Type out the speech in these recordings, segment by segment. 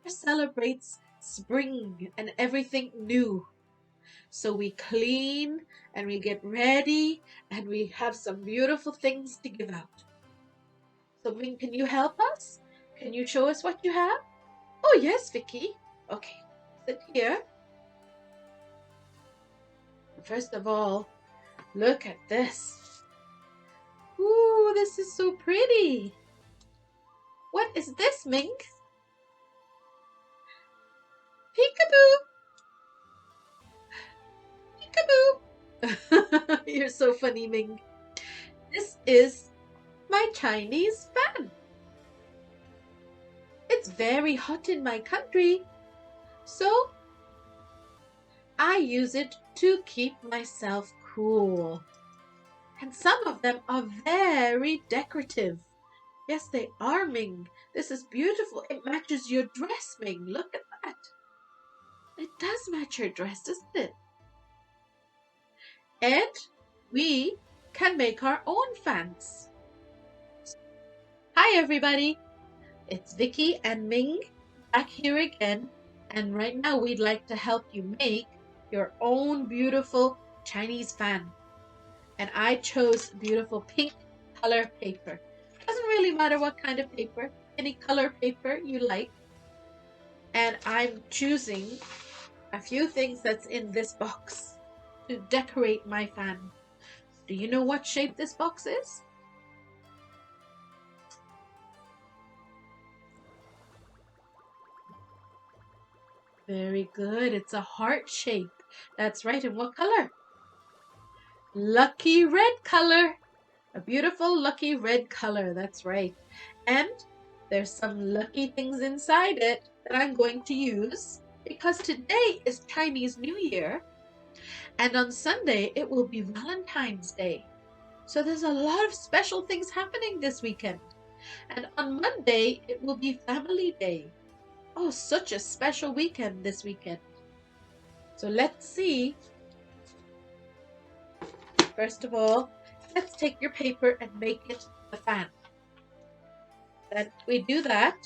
celebrates spring and everything new. So we clean and we get ready and we have some beautiful things to give out. So Ming, can you help us? Can you show us what you have? Oh yes, Vicky. Okay, sit here. First of all, look at this. Ooh, this is so pretty. What is this, Ming? Peekaboo, peekaboo. You're so funny, Ming. This is my Chinese fan. It's very hot in my country, so I use it to keep myself cool. And some of them are very decorative. Yes, they are, Ming. This is beautiful. It matches your dress, Ming. Look at that. It does match your dress, doesn't it? And we can make our own fans. Hi, everybody. It's Vicky and Ming back here again. And right now we'd like to help you make your own beautiful Chinese fan. And I chose beautiful pink color paper. Doesn't really matter what kind of paper, any color paper you like. And I'm choosing a few things that's in this box to decorate my fan. Do you know what shape this box is? Very good. It's a heart shape. That's right. And what color? Lucky red color. A beautiful lucky red color. That's right. And there's some lucky things inside it that I'm going to use because today is Chinese New Year and on Sunday it will be Valentine's Day. So there's a lot of special things happening this weekend. And on Monday it will be Family Day. Oh, such a special weekend this weekend. So let's see. First of all, let's take your paper and make it a fan. Then we do that.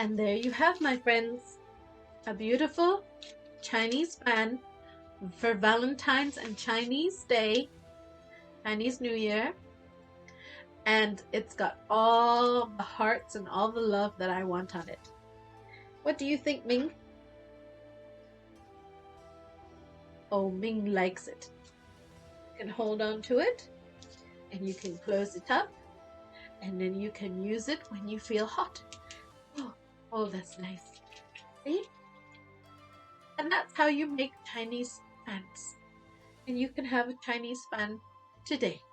And there you have, my friends, a beautiful Chinese fan for Valentine's and Chinese Day, Chinese New Year. And it's got all the hearts and all the love that I want on it. What do you think, Ming? Oh, Ming likes it. You can hold on to it and you can close it up and then you can use it when you feel hot. Oh, that's nice. See? And that's how you make Chinese fans. And you can have a Chinese fan today.